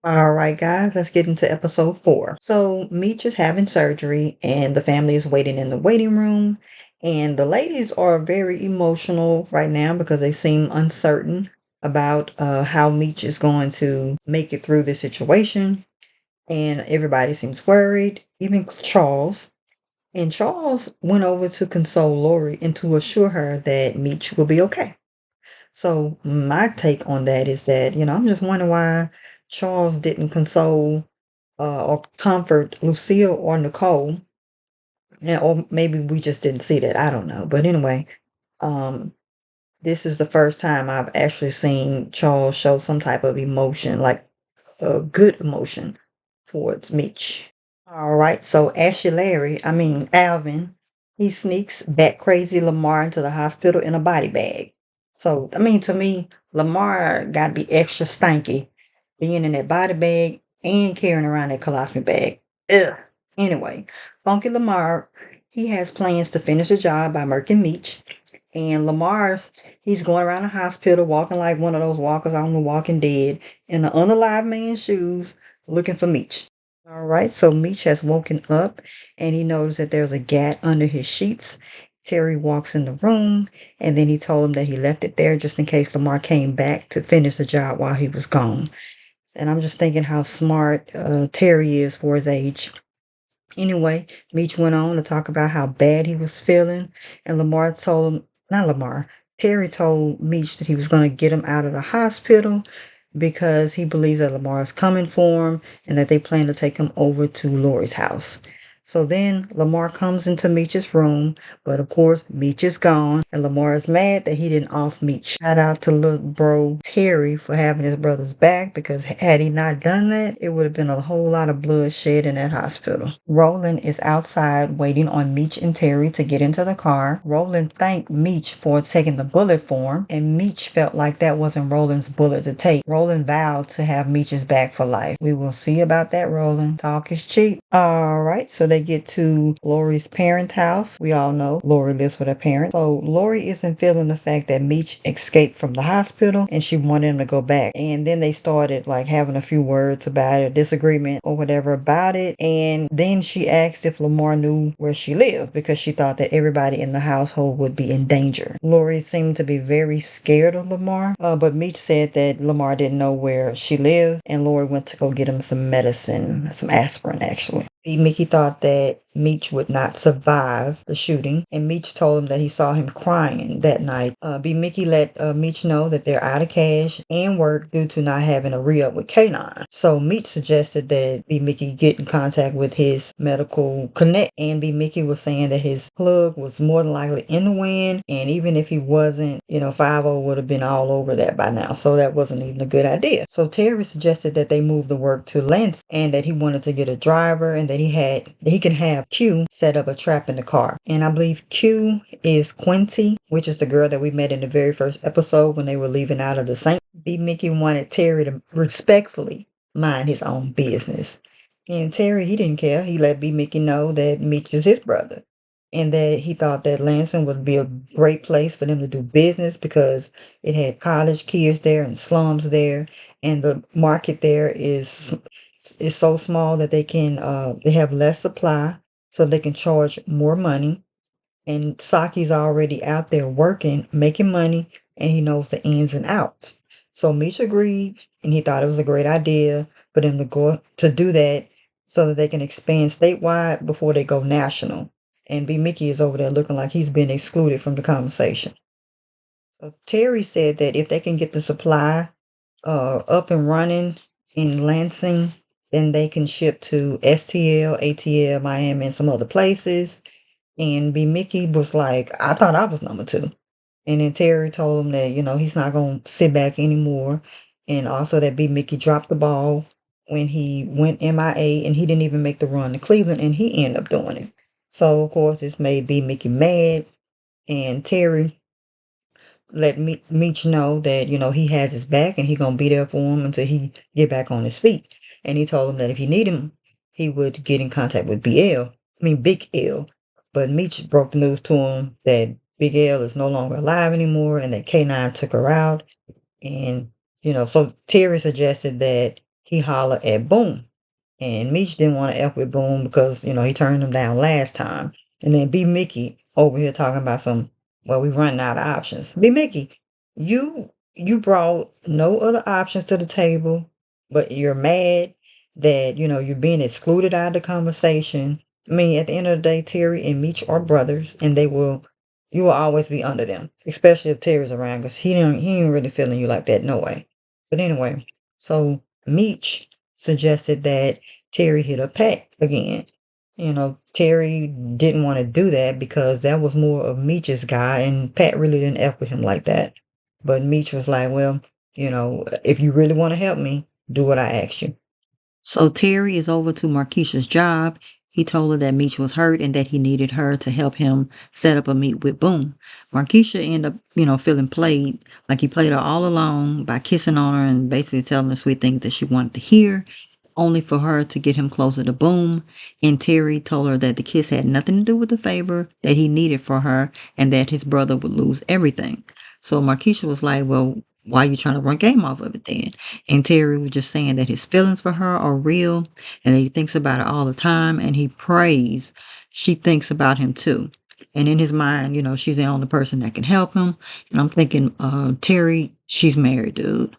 All right, guys, let's get into episode 4. So, Meech is having surgery, and the family is waiting in the waiting room. And the ladies are very emotional right now because they seem uncertain about how Meech is going to make it through this situation. And everybody seems worried, even Charles. And Charles went over to console Lori and to assure her that Meech will be okay. So my take on that is that, I'm just wondering why Charles didn't console or comfort Lucille or Nicole. Yeah, or maybe we just didn't see that. I don't know. But anyway, um, this is the first time I've actually seen Charles show some type of emotion, like a good emotion towards Mitch. All right, so Alvin, he sneaks back crazy Lamar into the hospital in a body bag. So, to me, Lamar got to be extra stanky being in that body bag and carrying around that colostomy bag. Ugh. Anyway, Funky Lamar, he has plans to finish the job by murking Meech. And Lamar's, he's going around the hospital walking like one of those walkers on The Walking Dead in the unalive man's shoes looking for Meech. All right, so Meech has woken up and he knows that there's a gat under his sheets. Terry walks in the room and then he told him that he left it there just in case Lamar came back to finish the job while he was gone. And I'm just thinking how smart Terry is for his age. Anyway, Meech went on to talk about how bad he was feeling, and Lamar told him, not Lamar, Terry told Meech that he was going to get him out of the hospital because he believes that Lamar is coming for him and that they plan to take him over to Lori's house. So then Lamar comes into Meech's room, but of course Meech is gone, and Lamar is mad that he didn't off Meech. Shout out to little bro Terry for having his brother's back because had he not done that, it would have been a whole lot of bloodshed in that hospital. Roland is outside waiting on Meech and Terry to get into the car. Roland thanked Meech for taking the bullet for him, and Meech felt like that wasn't Roland's bullet to take. Roland vowed to have Meech's back for life. We will see about that, Roland. Talk is cheap. All right, so they get to Lori's parents' house. We all know Lori lives with her parents. So Lori isn't feeling the fact that Meech escaped from the hospital and she wanted him to go back. And then they started like having a few words about it, disagreement or whatever about it. And then she asked if Lamar knew where she lived because she thought that everybody in the household would be in danger. Lori seemed to be very scared of Lamar, but Meech said that Lamar didn't know where she lived and Lori went to go get him some medicine, some aspirin actually. Mickey thought that Meech would not survive the shooting, and Meech told him that he saw him crying that night. B. Mickey let Meech know that they're out of cash and work due to not having a re-up with K9. So Meech suggested that B. Mickey get in contact with his medical connect, and B. Mickey was saying that his plug was more than likely in the wind, and even if he wasn't, 5 would have been all over that by now, so that wasn't even a good idea. So Terry suggested that they move the work to Lance and that he wanted to get a driver and that he can have Q set up a trap in the car. And I believe Q is Quinty, which is the girl that we met in the very first episode when they were leaving out of the Saint. B. Mickey wanted Terry to respectfully mind his own business. And Terry, he didn't care. He let B. Mickey know that Meech is his brother and that he thought that Lansing would be a great place for them to do business because it had college kids there and slums there, and the market there is so small that they have less supply, so they can charge more money. And Saki's already out there working, making money, and he knows the ins and outs. So Misha agreed, and he thought it was a great idea for them to go to do that so that they can expand statewide before they go national. And B. Mickey is over there looking like he's been excluded from the conversation. So Terry said that if they can get the supply up and running in Lansing, then they can ship to STL, ATL, Miami, and some other places. And B. Mickey was like, I thought I was number 2. And then Terry told him that, he's not going to sit back anymore. And also that B. Mickey dropped the ball when he went MIA and he didn't even make the run to Cleveland and he ended up doing it. So, of course, this made B. Mickey mad. And Terry let Meech know that, he has his back and he going to be there for him until he get back on his feet. And he told him that if he need him, he would get in contact with Big L. But Meech broke the news to him that Big L is no longer alive anymore and that K9 took her out. And, so Terry suggested that he hollered at Boom. And Meech didn't want to F with Boom because, he turned him down last time. And then B Mickey over here talking about well, we running out of options. B Mickey, you brought no other options to the table, but you're mad that, you're being excluded out of the conversation. I mean, at the end of the day, Terry and Meech are brothers, and you will always be under them, especially if Terry's around, because he ain't really feeling you like that, no way. But anyway, so Meech suggested that Terry hit up Pat again. Terry didn't want to do that because that was more of Meech's guy, and Pat really didn't F with him like that. But Meech was like, well, if you really want to help me, do what I asked you. So Terry is over to Markeisha's job. He told her that Meech was hurt and that he needed her to help him set up a meet with Boom. Markeisha ended up, feeling played, like he played her all along by kissing on her and basically telling her sweet things that she wanted to hear, only for her to get him closer to Boom. And Terry told her that the kiss had nothing to do with the favor that he needed for her and that his brother would lose everything. So Markeisha was like, well, why are you trying to run game off of it then? And Terry was just saying that his feelings for her are real and that he thinks about it all the time and he prays she thinks about him too. And in his mind, she's the only person that can help him. And I'm thinking, Terry, she's married, dude.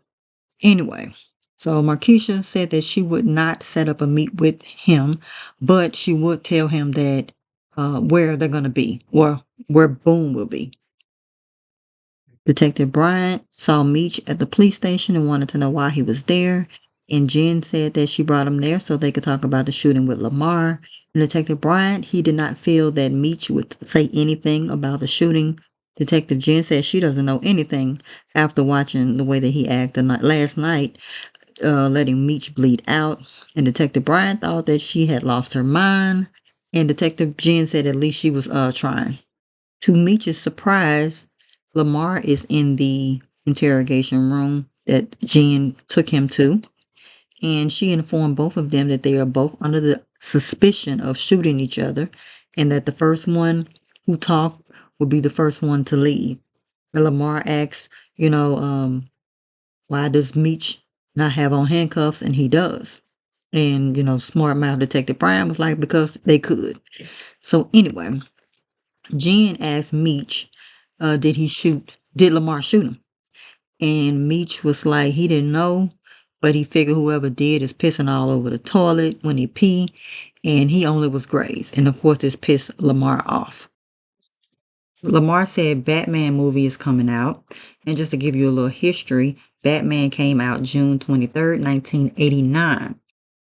Anyway, so Markeisha said that she would not set up a meet with him, but she would tell him that where they're going to be or where Boom will be. Detective Bryant saw Meech at the police station and wanted to know why he was there. And Jen said that she brought him there so they could talk about the shooting with Lamar. And Detective Bryant, he did not feel that Meech would say anything about the shooting. Detective Jen said she doesn't know anything after watching the way that he acted last night, letting Meech bleed out. And Detective Bryant thought that she had lost her mind. And Detective Jen said at least she was trying. To Meech's surprise, Lamar is in the interrogation room that Jen took him to, and she informed both of them that they are both under the suspicion of shooting each other, and that the first one who talked would be the first one to leave. And Lamar asks, why does Meech not have on handcuffs? And he does. And, smart mouth Detective Brian was like, because they could. So anyway, Jen asked Meech, did Lamar shoot him? And Meech was like, he didn't know, but he figured whoever did is pissing all over the toilet when he pee, and he only was grazed. And of course, this pissed Lamar off. Lamar said Batman movie is coming out. And just to give you a little history, Batman came out June 23rd, 1989.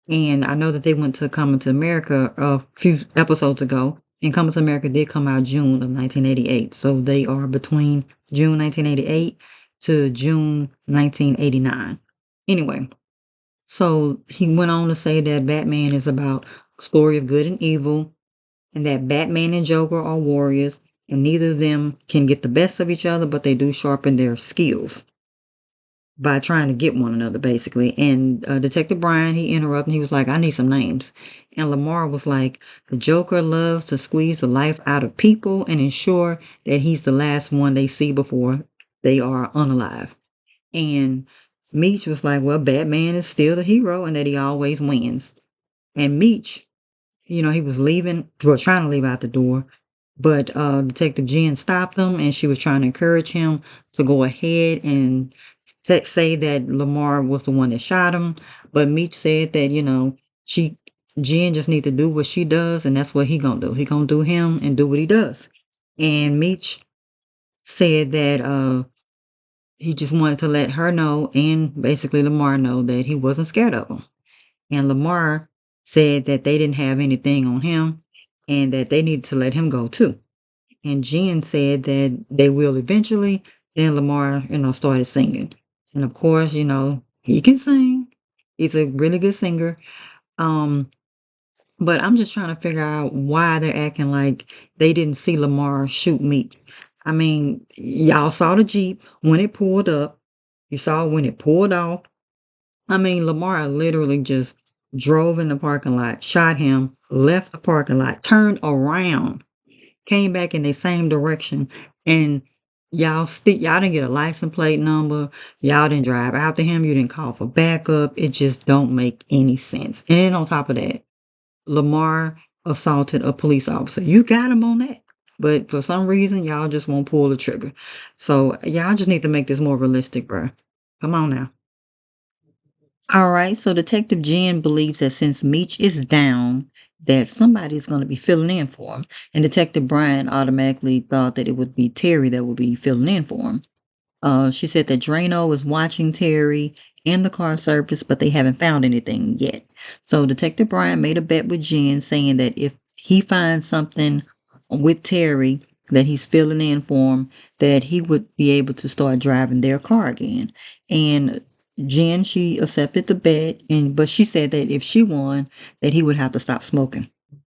And I know that they went to Coming to America a few episodes ago. And Coming to America did come out June of 1988. So they are between June 1988 to June 1989. Anyway, so he went on to say that Batman is about a story of good and evil, and that Batman and Joker are warriors, and neither of them can get the best of each other, but they do sharpen their skills by trying to get one another, basically. And Detective Brian, he interrupted, and he was like, I need some names. And Lamar was like, the Joker loves to squeeze the life out of people and ensure that he's the last one they see before they are unalive. And Meech was like, well, Batman is still the hero and that he always wins. And Meech, he was trying to leave out the door, but Detective Jen stopped him and she was trying to encourage him to go ahead and say that Lamar was the one that shot him. But Meech said that, Jen just need to do what she does, and that's what he gonna do. He gonna do him and do what he does. And Meech said that he just wanted to let her know and basically Lamar know that he wasn't scared of him. And Lamar said that they didn't have anything on him and that they needed to let him go too. And Jen said that they will eventually. Then Lamar, started singing. And of course, he can sing. He's a really good singer. But I'm just trying to figure out why they're acting like they didn't see Lamar shoot Meek. I mean, y'all saw the Jeep when it pulled up. You saw when it pulled off. I mean, Lamar literally just drove in the parking lot, shot him, left the parking lot, turned around, came back in the same direction, and Y'all didn't get a license plate number. Y'all didn't drive after him. You didn't call for backup. It just don't make any sense. And then on top of that, Lamar assaulted a police officer. You got him on that. But for some reason, y'all just won't pull the trigger. So y'all just need to make this more realistic, bro. Come on now. All right, so Detective Jen believes that since Meech is down, that somebody's going to be filling in for him. And Detective Brian automatically thought that it would be Terry that would be filling in for him. She said that Drano is watching Terry and the car surface, but they haven't found anything yet. So Detective Brian made a bet with Jen saying that if he finds something with Terry that he's filling in for him, that he would be able to start driving their car again. And Jen, she accepted the bet, but she said that if she won, that he would have to stop smoking.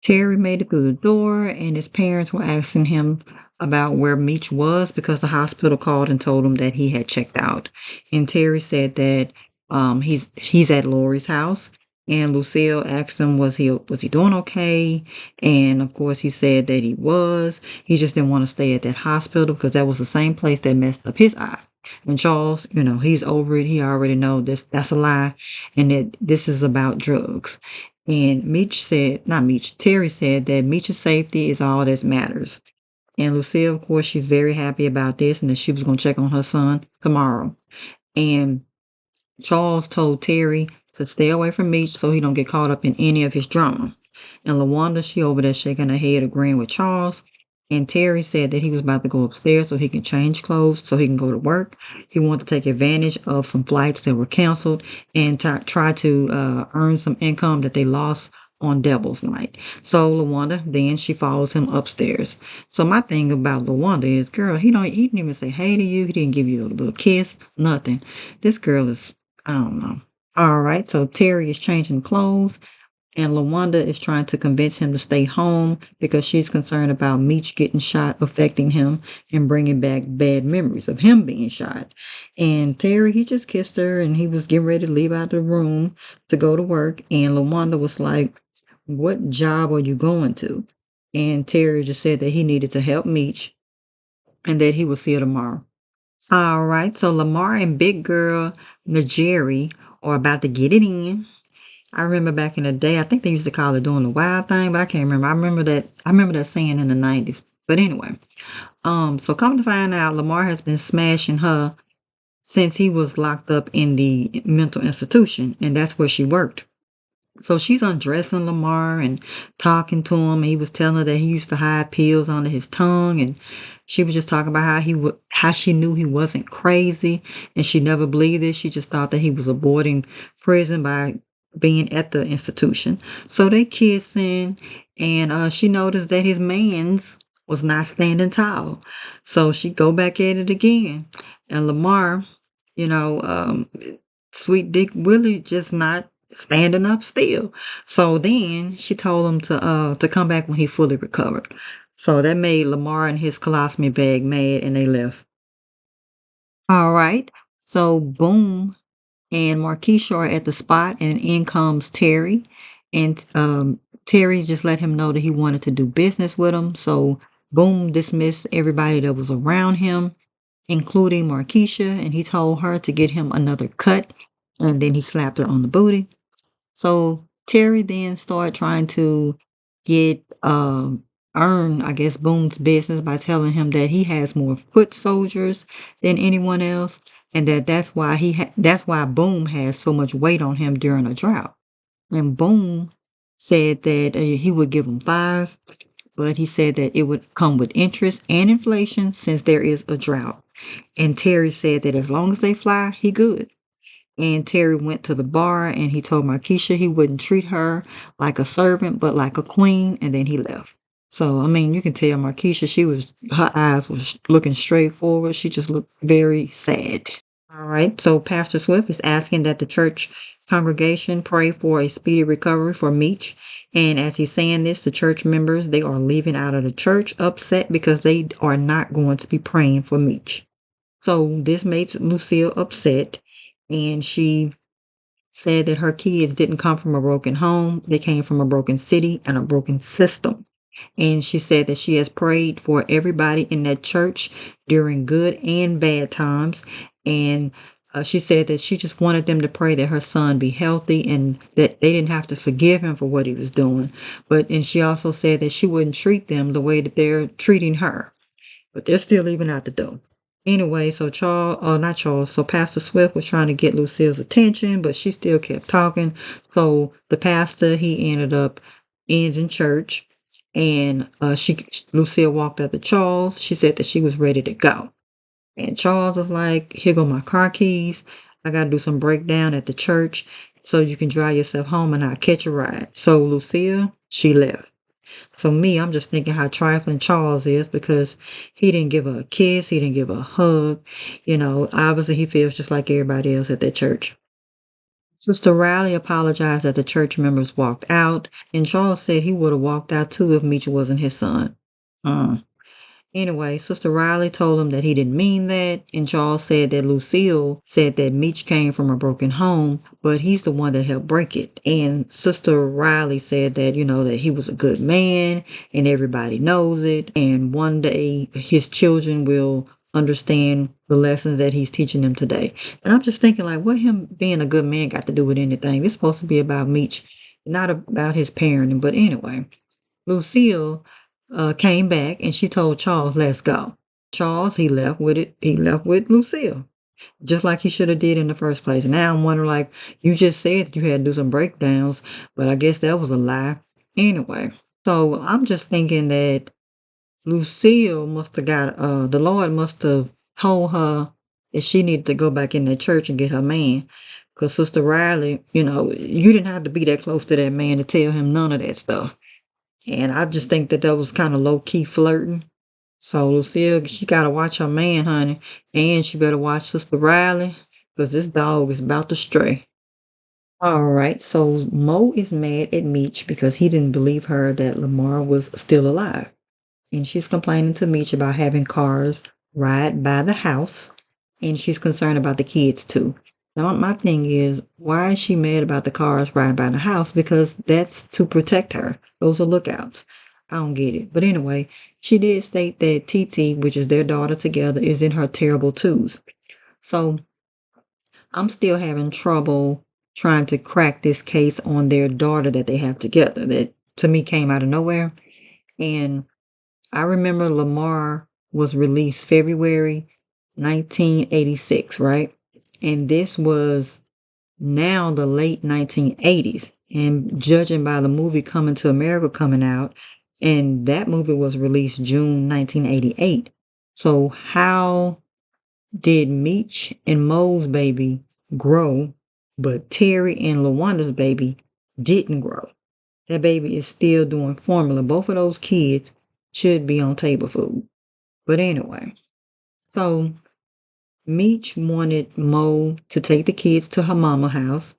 Terry made it through the door, and his parents were asking him about where Meech was because the hospital called and told him that he had checked out. And Terry said that he's at Lori's house. And Lucille asked him was he doing okay? And of course he said that he was. He just didn't want to stay at that hospital because that was the same place that messed up his eye. And Charles, he's over it. He already know that's a lie, and that this is about drugs. And Terry said that Meech's safety is all that matters. And Lucille, of course, she's very happy about this and that she was going to check on her son tomorrow. And Charles told Terry to stay away from Meech so he don't get caught up in any of his drama. And LaWanda, she over there shaking her head agreeing with Charles. And Terry said that he was about to go upstairs so he can change clothes so he can go to work. He wanted to take advantage of some flights that were canceled and try to earn some income that they lost on Devil's Night. So LaWanda, then she follows him upstairs. So my thing about LaWanda is, girl, he didn't even say hey to you. He didn't give you a little kiss, nothing. This girl is, I don't know. All right, so Terry is changing clothes. And LaWanda is trying to convince him to stay home because she's concerned about Meech getting shot affecting him and bringing back bad memories of him being shot. And Terry, he just kissed her and he was getting ready to leave out the room to go to work. And LaWanda was like, what job are you going to? And Terry just said that he needed to help Meech and that he will see her tomorrow. All right, so Lamar and big girl Najeri are about to get it in. I remember back in the day, I think they used to call it doing the wild thing, but I can't remember. I remember that saying in the 90s. But anyway, so come to find out, Lamar has been smashing her since he was locked up in the mental institution, and that's where she worked. So she's undressing Lamar and talking to him. He was telling her that he used to hide pills under his tongue, and she was just talking about how she knew he wasn't crazy, and she never believed it. She just thought that he was avoiding prison by being at the institution. So they kissing, and she noticed that his man's was not standing tall. So she go back at it again, and Lamar, you know, um, Sweet Dick Willie just not standing up still. So then she told him to come back when he fully recovered. So that made Lamar and his colostomy bag mad and they left. All right. So boom, and Marquisha are at the spot and in comes Terry. And Terry just let him know that he wanted to do business with him. So boom dismissed everybody that was around him, including Marquisha, and he told her to get him another cut, and then he slapped her on the booty. So Terry then started trying to get earn, I guess, Boone's business by telling him that he has more foot soldiers than anyone else, and that's why Boone has so much weight on him during a drought. And Boone said that he would give him 5, but he said that it would come with interest and inflation since there is a drought. And Terry said that as long as they fly, he good. And Terry went to the bar and he told Marquisha he wouldn't treat her like a servant, but like a queen, and then he left. So, I mean, you can tell Marquisha, her eyes was looking straight forward. She just looked very sad. All right, so Pastor Swift is asking that the church congregation pray for a speedy recovery for Meech. And as he's saying this, the church members, they are leaving out of the church upset because they are not going to be praying for Meech. So this makes Lucille upset, and she said that her kids didn't come from a broken home. They came from a broken city and a broken system. And she said that she has prayed for everybody in that church during good and bad times. And she said that she just wanted them to pray that her son be healthy and that they didn't have to forgive him for what he was doing. And she also said that she wouldn't treat them the way that they're treating her. But they're still leaving out the door. Anyway, so not Charles, so Pastor Swift was trying to get Lucille's attention, but she still kept talking. So the pastor, he ended up ending church, and Lucille walked up to Charles. She said that she was ready to go. And Charles was like, here go my car keys. I got to do some breakdown at the church so you can drive yourself home and I'll catch a ride. So Lucille, she left. So me, I'm just thinking how trifling Charles is because he didn't give her a kiss, he didn't give her a hug. Obviously he feels just like everybody else at that church. Sister Riley apologized that the church members walked out, and Charles said he would have walked out too if Meech wasn't his son. Anyway, Sister Riley told him that he didn't mean that, and Charles said that Lucille said that Meech came from a broken home, but he's the one that helped break it. And Sister Riley said that, that he was a good man, and everybody knows it, and one day his children will understand the lessons that he's teaching them today. And I'm just thinking, like, what him being a good man got to do with anything? It's supposed to be about Meech, not about his parenting. But anyway, Lucille came back and she told Charles, let's go. Charles, he left with it. He left with Lucille, just like he should have did in the first place. Now I'm wondering, like, you just said that you had to do some breakdowns, but I guess that was a lie. Anyway, so I'm just thinking that Lucille must have the Lord must have told her that she needed to go back in that church and get her man. Because Sister Riley, you didn't have to be that close to that man to tell him none of that stuff. And I just think that was kind of low-key flirting. So Lucille, she got to watch her man, honey. And she better watch Sister Riley, because this dog is about to stray. All right, so Mo is mad at Meech because he didn't believe her that Lamar was still alive. And she's complaining to Meech about having cars ride by the house. And she's concerned about the kids too. Now, my thing is, why is she mad about the cars riding by the house? Because that's to protect her. Those are lookouts. I don't get it. But anyway, she did state that TT, which is their daughter together, is in her terrible twos. So I'm still having trouble trying to crack this case on their daughter that they have together that to me came out of nowhere. And I remember Lamar was released February 1986, right? And this was now the late 1980s. And judging by the movie Coming to America coming out, and that movie was released June 1988. So how did Meech and Mo's baby grow, but Terry and LaWanda's baby didn't grow? That baby is still doing formula. Both of those kids should be on table food. But anyway, so Meech wanted Mo to take the kids to her mama house,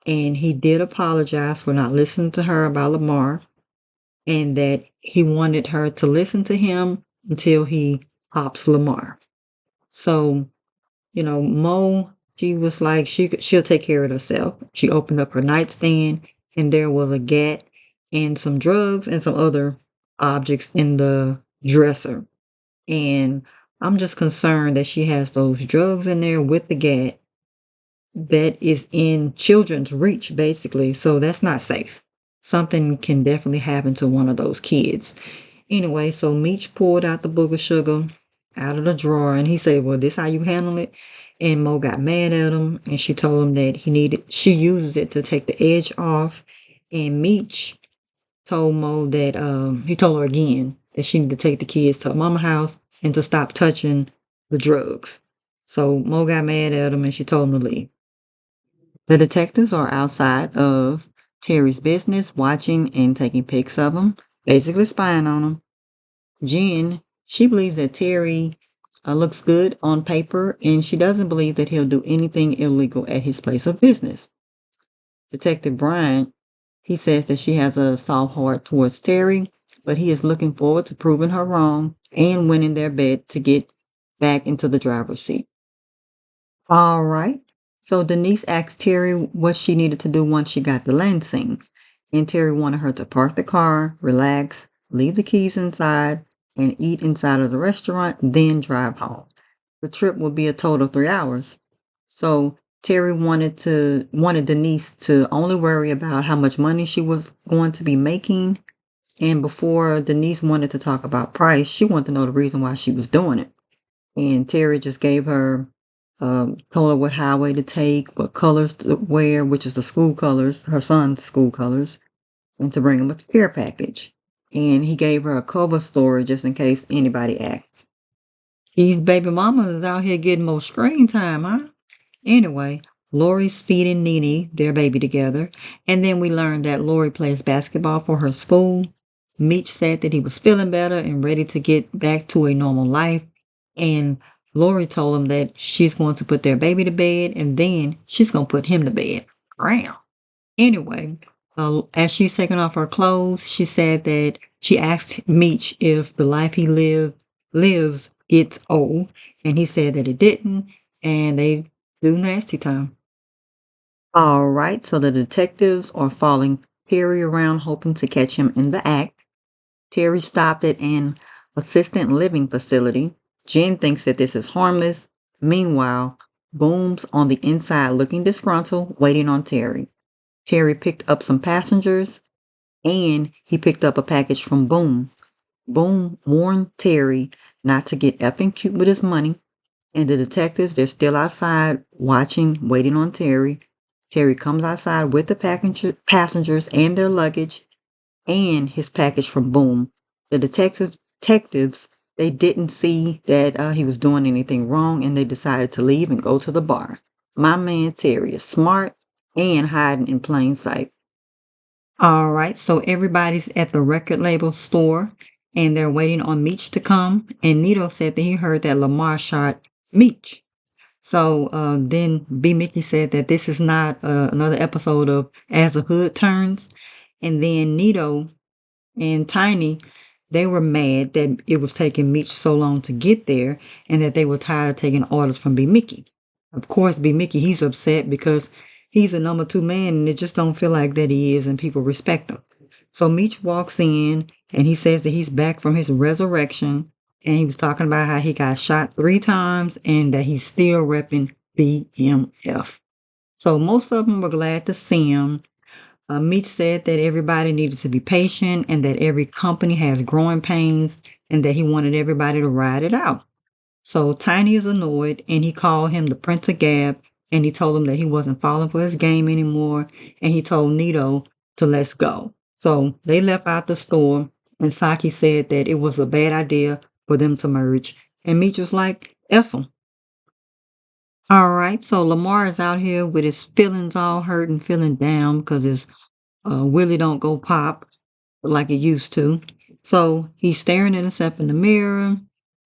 and he did apologize for not listening to her about Lamar, and that he wanted her to listen to him until he pops Lamar. So, Mo, she was like, she'll take care of herself. She opened up her nightstand, and there was a gat and some drugs and some other objects in the dresser. And I'm just concerned that she has those drugs in there with the gat that is in children's reach, basically. So that's not safe. Something can definitely happen to one of those kids. Anyway, so Meech pulled out the booger sugar out of the drawer and he said, well, this how you handle it? And Mo got mad at him and she told him that she uses it to take the edge off. And Meech told Mo that, he told her again that she needed to take the kids to her mama house and to stop touching the drugs. So Mo got mad at him and she told him to leave. The detectives are outside of Terry's business, watching and taking pics of him, basically spying on him. Jen, she believes that Terry looks good on paper, and she doesn't believe that he'll do anything illegal at his place of business. Detective Brian, he says that she has a soft heart towards Terry, but he is looking forward to proving her wrong and winning their bet to get back into the driver's seat. All right. So Denise asked Terry what she needed to do once she got to Lansing. And Terry wanted her to park the car, relax, leave the keys inside, and eat inside of the restaurant, then drive home. The trip would be a total of 3 hours. So Terry wanted Denise to only worry about how much money she was going to be making. And before Denise wanted to talk about price, she wanted to know the reason why she was doing it. And Terry just gave her, told her what highway to take, what colors to wear, which is the school colors, her son's school colors, and to bring him a care package. And he gave her a cover story just in case anybody asks. These baby mamas is out here getting more screen time, huh? Anyway, Lori's feeding Nene, their baby, together. And then we learned that Lori plays basketball for her school. Meech said that he was feeling better and ready to get back to a normal life. And Lori told him that she's going to put their baby to bed and then she's going to put him to bed. Wow. Anyway, as she's taking off her clothes, she said that she asked Meech if the life he lives gets old, and he said that it didn't, and they do nasty time. All right, so the detectives are following Terry around, hoping to catch him in the act. Terry stopped at an assisted living facility. Jen thinks that this is harmless. Meanwhile, Boom's on the inside looking disgruntled, waiting on Terry. Terry picked up some passengers and he picked up a package from Boom. Boom warned Terry not to get effing cute with his money. And the detectives, they're still outside watching, waiting on Terry. Terry comes outside with the passengers and their luggage and his package from Boom. The detectives, they didn't see that he was doing anything wrong and they decided to leave and go to the bar. My man Terry is smart and hiding in plain sight. All right, so everybody's at the record label store and they're waiting on Meech to come. And Nito said that he heard that Lamar shot Meech. So then B. Mickey said that this is not another episode of As the Hood Turns. And then Nito and Tiny, they were mad that it was taking Meech so long to get there and that they were tired of taking orders from B. Mickey. Of course, B. Mickey, he's upset because he's a number 2 man and it just don't feel like that he is and people respect him. So Meech walks in and he says that he's back from his resurrection and he was talking about how he got shot 3 times and that he's still repping BMF. So most of them were glad to see him. Meech said that everybody needed to be patient and that every company has growing pains and that he wanted everybody to ride it out. So Tiny is annoyed and he called him the Prince of Gab and he told him that he wasn't falling for his game anymore and he told Nito to let's go. So they left out the store and Saki said that it was a bad idea for them to merge and Meech was like, F them. All right, so Lamar is out here with his feelings all hurt and feeling down because his Willie don't go pop like it used to. So he's staring at himself in the mirror,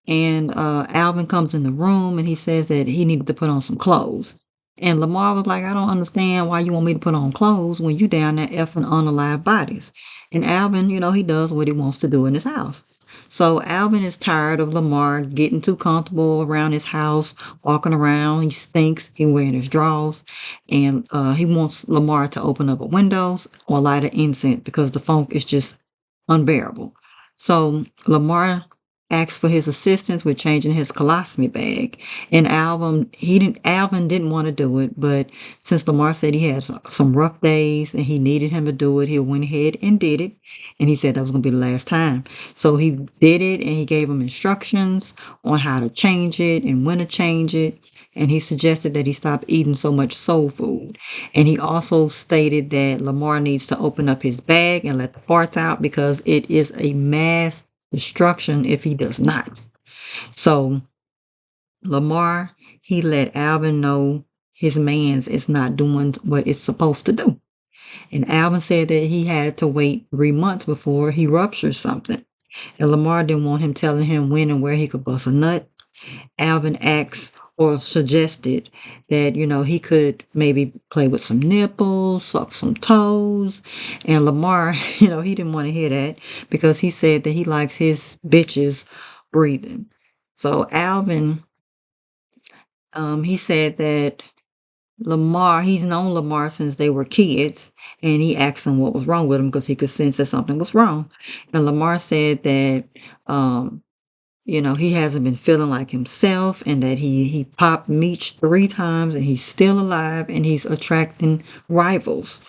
and Alvin comes in the room and he says that he needed to put on some clothes. And Lamar was like, I don't understand why you want me to put on clothes when you down there effing unalive bodies. And Alvin, he does what he wants to do in his house. So Alvin is tired of Lamar getting too comfortable around his house, walking around. He stinks. He wearing his drawers. And he wants Lamar to open up a windows or light an incense because the funk is just unbearable. So Lamar asked for his assistance with changing his colostomy bag. And Alvin didn't want to do it, but since Lamar said he had some rough days and he needed him to do it, he went ahead and did it. And he said that was going to be the last time. So he did it and he gave him instructions on how to change it and when to change it. And he suggested that he stop eating so much soul food. And he also stated that Lamar needs to open up his bag and let the parts out because it is a mass destruction if he does not. So Lamar, he let Alvin know his man's is not doing what it's supposed to do. And Alvin said that he had to wait 3 months before he ruptured something. And Lamar didn't want him telling him when and where he could bust a nut. Alvin asked or suggested that, he could maybe play with some nipples, suck some toes. And Lamar, he didn't want to hear that because he said that he likes his bitches breathing. So Alvin, he said that Lamar, he's known Lamar since they were kids, and he asked him what was wrong with him because he could sense that something was wrong. And Lamar said that, um, he hasn't been feeling like himself, and that he popped Meech 3 times and he's still alive and he's attracting rivals.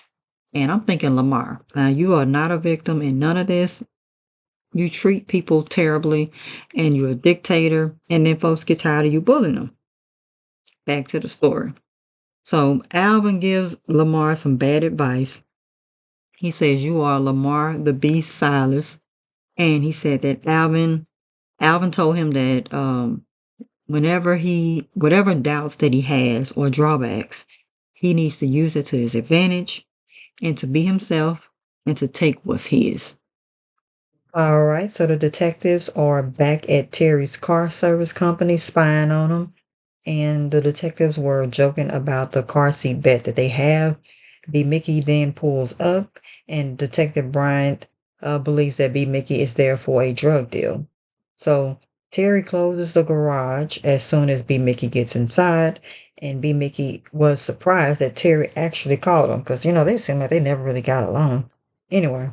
And I'm thinking, Lamar, now you are not a victim in none of this. You treat people terribly and you're a dictator, and then folks get tired of you bullying them. Back to the story. So Alvin gives Lamar some bad advice. He says, "You are Lamar the Beast Silas." And he said that Alvin told him that whatever doubts that he has or drawbacks, he needs to use it to his advantage and to be himself and to take what's his. All right, so the detectives are back at Terry's car service company spying on him, and the detectives were joking about the car seat bet that they have. B. Mickey then pulls up, and Detective Bryant believes that B. Mickey is there for a drug deal. So Terry closes the garage as soon as B. Mickey gets inside, and B. Mickey was surprised that Terry actually called him because, they seem like they never really got along. Anyway,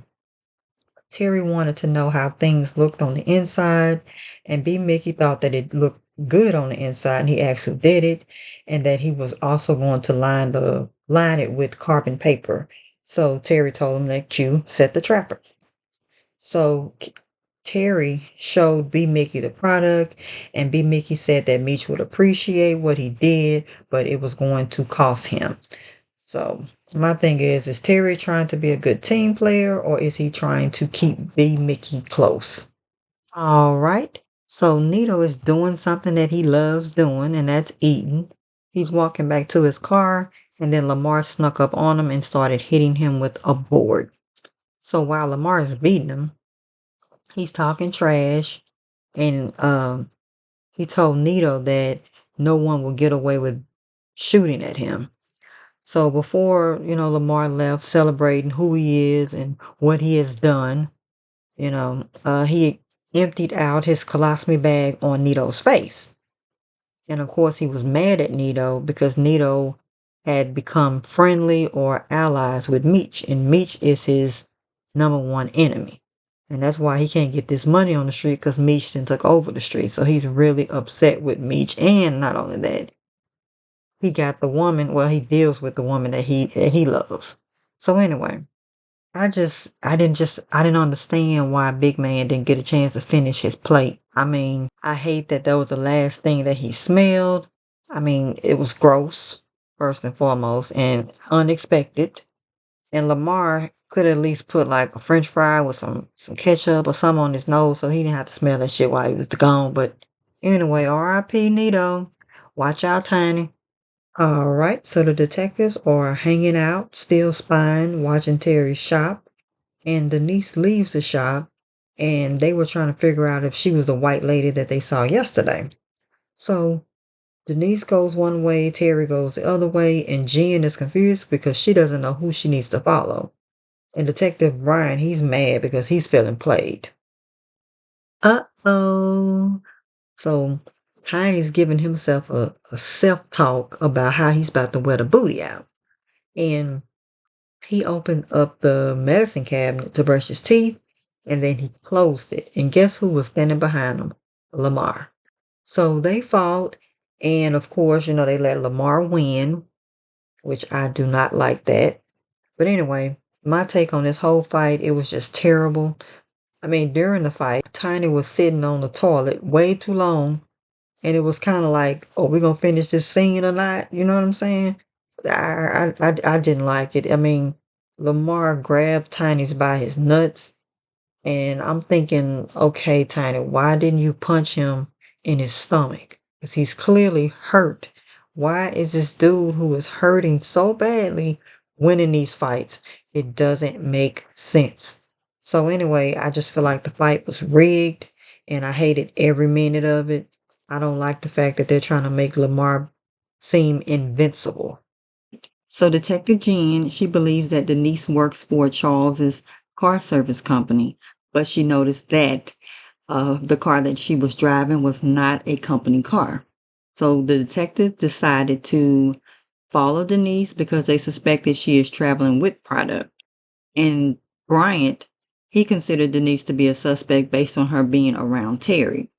Terry wanted to know how things looked on the inside, and B. Mickey thought that it looked good on the inside, and he asked who did it, and that he was also going to line it with carbon paper. So Terry told him that Q set the trapper. So Terry showed B. Mickey the product, and B. Mickey said that Meech would appreciate what he did, but it was going to cost him. So my thing is Terry trying to be a good team player, or is he trying to keep B. Mickey close? All right. So Nito is doing something that he loves doing, and that's eating. He's walking back to his car, and then Lamar snuck up on him and started hitting him with a board. So while Lamar is beating him, he's talking trash, and he told Nito that no one will get away with shooting at him. So before, Lamar left celebrating who he is and what he has done, he emptied out his colostomy bag on Nito's face. And of course, he was mad at Nito because Nito had become friendly or allies with Meech, and Meech is his number one enemy. And that's why he can't get this money on the street because Meech then took over the street. So he's really upset with Meech. And not only that, he got the woman, well, he deals with the woman that he loves. So anyway, I didn't understand why Big Man didn't get a chance to finish his plate. I mean, I hate that was the last thing that he smelled. I mean, it was gross, first and foremost, and unexpected. And Lamar could at least put like a French fry with some ketchup or something on his nose so he didn't have to smell that shit while he was gone. But anyway, R.I.P. Nito. Watch out, Tiny. All right, so the detectives are hanging out, still spying, watching Terry's shop, and Denise leaves the shop, and they were trying to figure out if she was the white lady that they saw yesterday. So Denise goes one way, Terry goes the other way, and Jen is confused because she doesn't know who she needs to follow. And Detective Brian, he's mad because he's feeling played. Uh-oh. So Heidi's giving himself a self-talk about how he's about to wear the booty out. And he opened up the medicine cabinet to brush his teeth, and then he closed it. And guess who was standing behind him? Lamar. So they fought, and of course, they let Lamar win, which I do not like that. But anyway, my take on this whole fight, it was just terrible. I mean, during the fight, Tiny was sitting on the toilet way too long, and it was kind of like, "Oh, we gonna finish this scene or not?" You know what I'm saying? I didn't like it. I mean, Lamar grabbed Tiny's by his nuts, and I'm thinking, okay, Tiny, why didn't you punch him in his stomach? Because he's clearly hurt. Why is this dude who is hurting so badly winning these fights? It doesn't make sense. So anyway, I just feel like the fight was rigged, and I hated every minute of it. I don't like the fact that they're trying to make Lamar seem invincible. So Detective Jean, she believes that Denise works for Charles's car service company, but she noticed that the car that she was driving was not a company car. So the detective decided to follow Denise because they suspect that she is traveling with product. And Bryant, he considered Denise to be a suspect based on her being around Terry.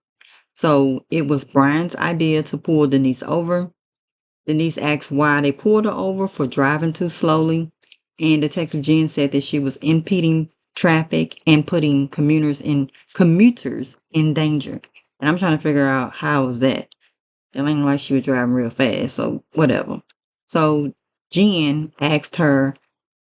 So it was Brian's idea to pull Denise over. Denise asked why they pulled her over for driving too slowly. And Detective Jen said that she was impeding traffic and putting commuters in danger. And I'm trying to figure out how was that. It ain't like she was driving real fast, so whatever. So Jen asked her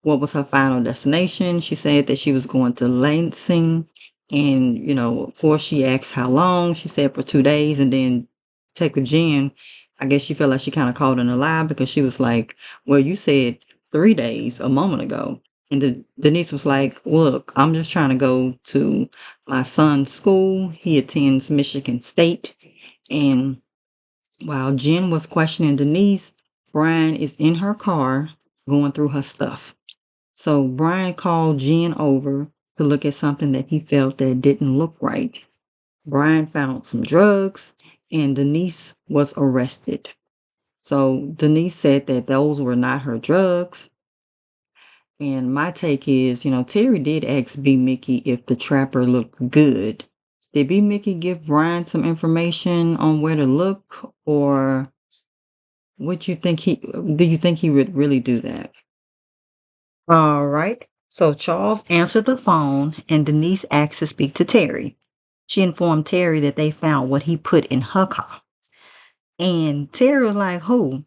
what was her final destination. She said that she was going to Lansing. And, of course, she asked how long. She said for 2 days. And then Detective Jen, I guess she felt like she kind of called in a lie because she was like, well, you said 3 days a moment ago. And Denise was like, look, I'm just trying to go to my son's school. He attends Michigan State. And while Jen was questioning Denise, Brian is in her car going through her stuff. So Brian called Jen over to look at something that he felt that didn't look right. Brian found some drugs and Denise was arrested. So Denise said that those were not her drugs. And my take is, Terry did ask B. Mickey if the trapper looked good. Did B. Mickey give Brian some information on where to look, or do you think he would really do that? All right. So Charles answered the phone and Denise asked to speak to Terry. She informed Terry that they found what he put in her car. And Terry was like, who?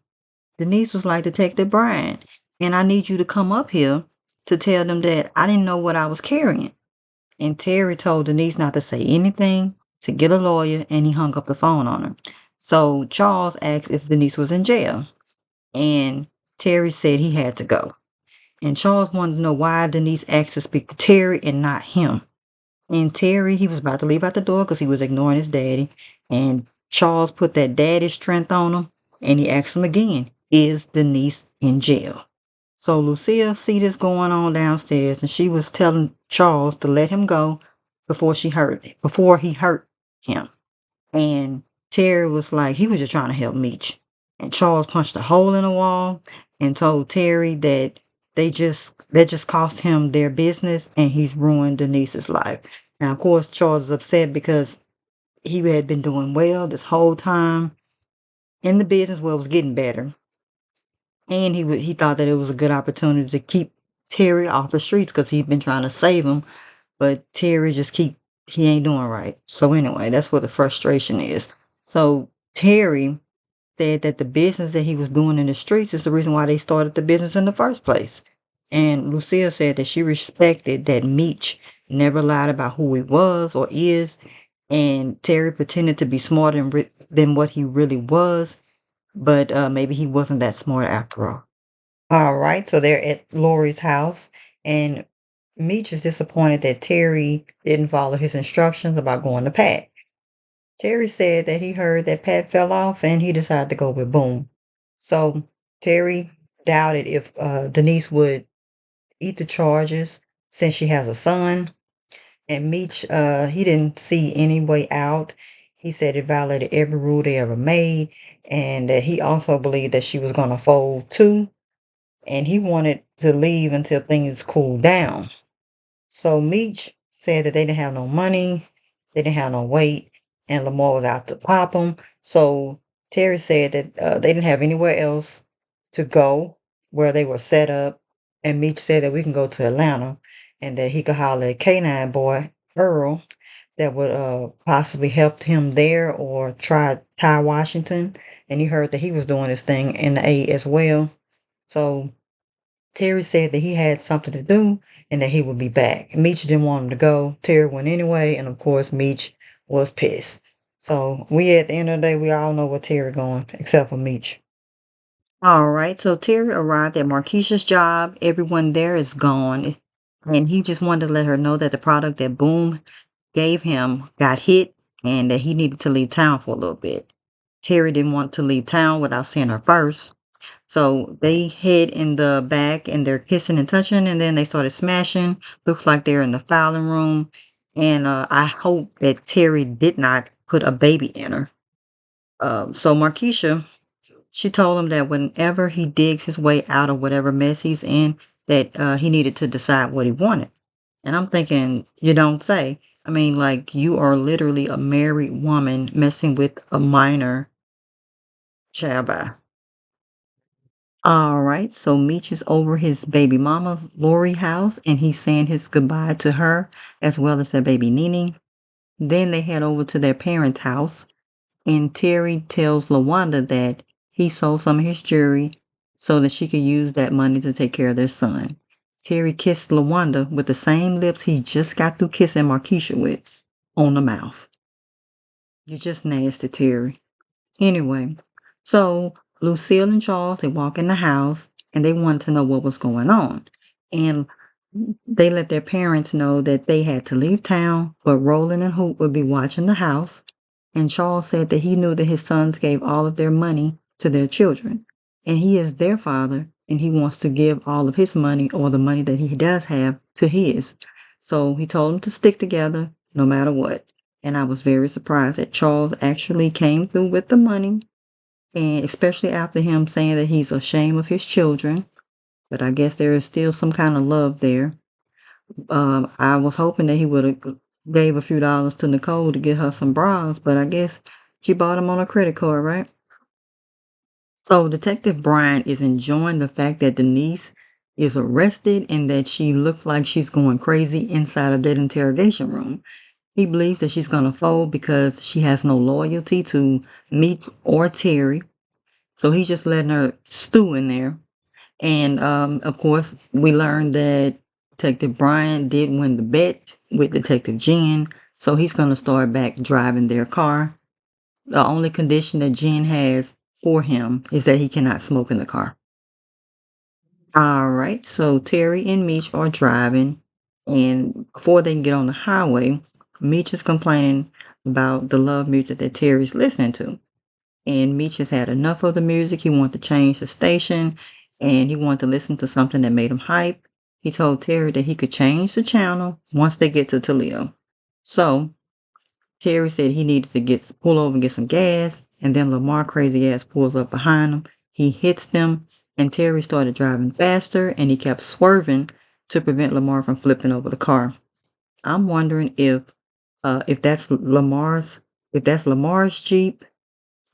Denise was like, Detective Brian. And I need you to come up here to tell them that I didn't know what I was carrying. And Terry told Denise not to say anything, to get a lawyer, and he hung up the phone on her. So Charles asked if Denise was in jail. And Terry said he had to go. And Charles wanted to know why Denise asked to speak to Terry and not him. And Terry, he was about to leave out the door because he was ignoring his daddy. And Charles put that daddy strength on him. And he asked him again, is Denise in jail? So Lucille see this going on downstairs, and she was telling Charles to let him go before he hurt him. And Terry was like, he was just trying to help Meech. And Charles punched a hole in the wall and told Terry that that just cost him their business and he's ruined Denise's life. Now, of course, Charles is upset because he had been doing well this whole time in the business where it was getting better. And he thought that it was a good opportunity to keep Terry off the streets because he'd been trying to save him. But Terry he ain't doing right. So anyway, that's where the frustration is. So Terry said that the business that he was doing in the streets is the reason why they started the business in the first place. And Lucille said that she respected that Meech never lied about who he was or is, and Terry pretended to be smarter than what he really was, but maybe he wasn't that smart after all. All right, so they're at Lori's house, and Meech is disappointed that Terry didn't follow his instructions about going to Pat. Terry said that he heard that Pat fell off and he decided to go with Boom. So Terry doubted if Denise would eat the charges since she has a son. And Meech, he didn't see any way out. He said it violated every rule they ever made, and that he also believed that she was going to fold too. And he wanted to leave until things cooled down. So Meech said that they didn't have no money, they didn't have no weight, and Lamar was out to pop them. So Terry said that they didn't have anywhere else to go where they were set up. And Meech said that we can go to Atlanta and that he could holler at K9 boy, Earl, that would possibly help him there or try Ty Washington. And he heard that he was doing this thing in the A as well. So Terry said that he had something to do and that he would be back. Meech didn't want him to go. Terry went anyway, and of course, Meech was pissed. So at the end of the day, we all know where Terry going, except for Meech. All right, so Terry arrived at Marquisha's job. Everyone there is gone, and he just wanted to let her know that the product that Boom gave him got hit and that he needed to leave town for a little bit. Terry didn't want to leave town without seeing her first. So they hid in the back and they're kissing and touching, and then they started smashing. Looks like they're in the filing room. And I hope that Terry did not put a baby in her. So Marquisha, She told him that whenever he digs his way out of whatever mess he's in, that he needed to decide what he wanted. And I'm thinking, you don't say. I mean, like, you are literally a married woman messing with a minor child. All right, so Meech is over his baby mama, Lori house, and he's saying his goodbye to her as well as their baby Nene. Then they head over to their parents' house, and Terry tells LaWanda that he sold some of his jewelry so that she could use that money to take care of their son. Terry kissed LaWanda with the same lips he just got through kissing Markeisha with on the mouth. You're just nasty, Terry. Anyway, so Lucille and Charles, they walk in the house and they wanted to know what was going on. And they let their parents know that they had to leave town, but Roland and Hoop would be watching the house. And Charles said that he knew that his sons gave all of their money to their children. And he is their father, and he wants to give all of his money or the money that he does have to his. So he told them to stick together no matter what. And I was very surprised that Charles actually came through with the money, and especially after him saying that he's ashamed of his children. But I guess there is still some kind of love there. I was hoping that he would have gave a few dollars to Nicole to get her some bras, but I guess she bought them on a credit card, right? So Detective Brian is enjoying the fact that Denise is arrested and that she looks like she's going crazy inside of that interrogation room. He believes that she's going to fold because she has no loyalty to Meech or Terry. So he's just letting her stew in there. And of course, we learned that Detective Brian did win the bet with Detective Jen. So he's going to start back driving their car. The only condition that Jen has for him is that he cannot smoke in the car. All right, so Terry and Meech are driving, and before they can get on the highway, Meech is complaining about the love music that Terry's listening to. And Meech has had enough of the music. He wanted to change the station, and he wanted to listen to something that made him hype. He told Terry that he could change the channel once they get to Toledo. So Terry said he needed to pull over and get some gas, and then Lamar crazy ass pulls up behind him. He hits them, and Terry started driving faster, and he kept swerving to prevent Lamar from flipping over the car. I'm wondering if that's Lamar's Jeep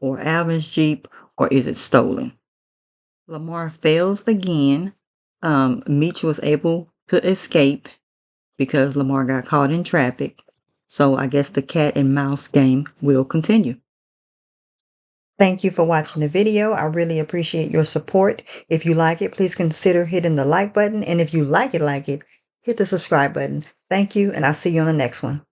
or Alvin's Jeep, or is it stolen? Lamar fails again. Meech was able to escape because Lamar got caught in traffic. So I guess the cat and mouse game will continue. Thank you for watching the video. I really appreciate your support. If you like it, please consider hitting the like button. And if you like it, hit the subscribe button. Thank you, and I'll see you on the next one.